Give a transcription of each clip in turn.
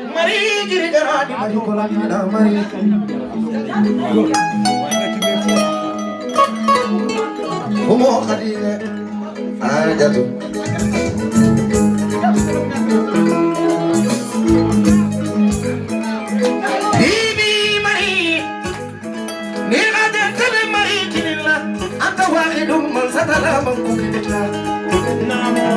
Marie Girigara, Maricola, Marie. Umo Khadija, Ajatu. Bibi Marie, Nirada Tele Marie Kinilla, Antawahidum Mansatala Mankukilla. Namo.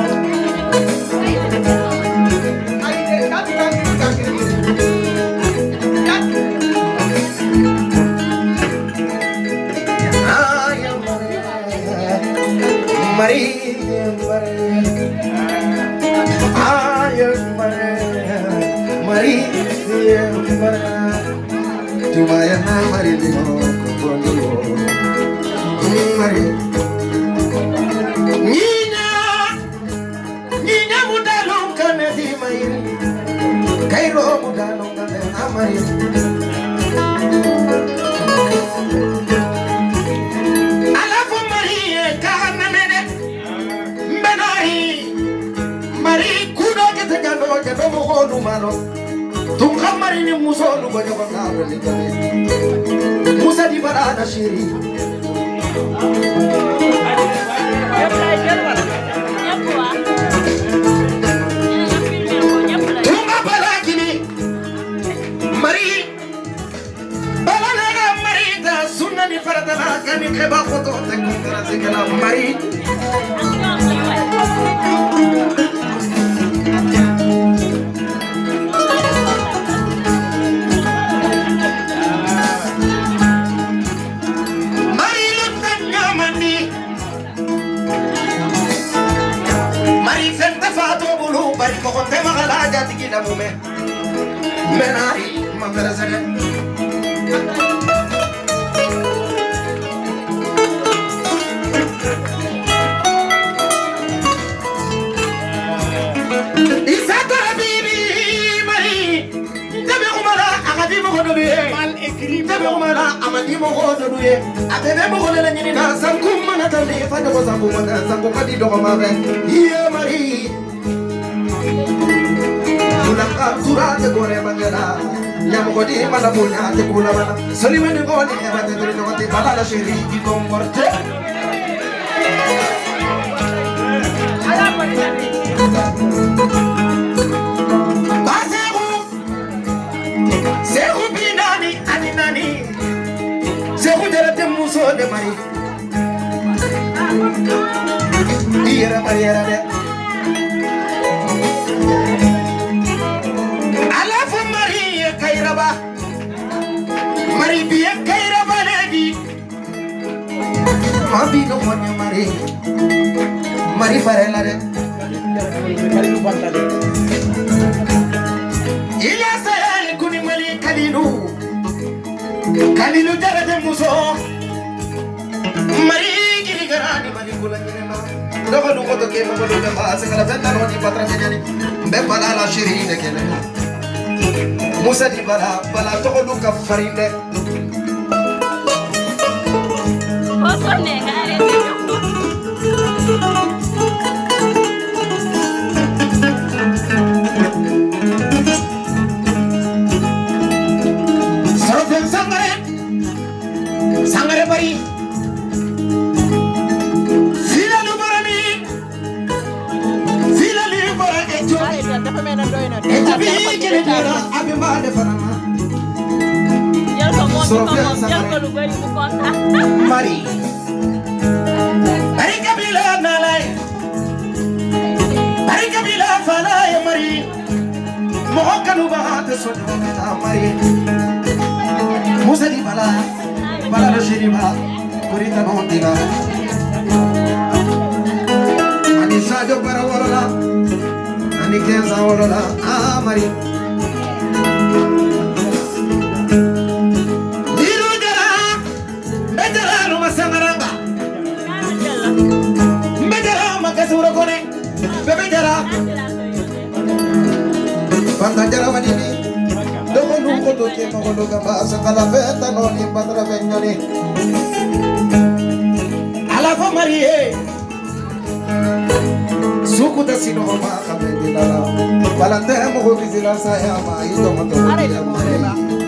Maria, Maria, Nina Mudalong Kanadi Maria, Cairo Mudalong Maria. Marini Musolu Musa di Barada Shiri Tunga Balakini Marie Balanaga Marita Sunani Faradana Kani Keba Foto Tekuna Marie Menari, Mamberazane. Isata Bibi Marie, Debe Umara, Akadimo Hodoye, Mal écrit, Debe Umara, Amadimo Hodoye, Abebe Moholanina, Sankum Natali, Fado Zambuana, Zampukadi Domave, Here Marie. Tura de gore mangala yamgodi mana bunya te kula mana solimene goni emate duri no te balala shiri ki komporte Sehu binani aninani Sehu derate muso de mari Ira mariera de Marie bien Kairaba lady Mabi no one Marie Marie Farella Ila sayal kuni mali Kalilu jara de muso Marie Girigara ni mali kula nyema Dogo dugo to ke mo do be ba se kala fenda no ni patra nyani be bala la shiri de kele Musa di bala to do ka farinde Sorofem Sangare bari Fila lubarani Fila libara ejo Etabi kele dara abimba de farama Marie Barika bila nalai Barika bila falai Marie Mohokanu bahate sodona Marie Musa di bala shiri ba kurita no diga Ani sajo para wala Ani kenza wala Marie Pantagara manini, dogo nuko to ke mogo gamba sakala feta no ni patra venyoni. Ala fa Marie, sukuta sino ma kamedila balante mo ko bizila saya ma ido mo to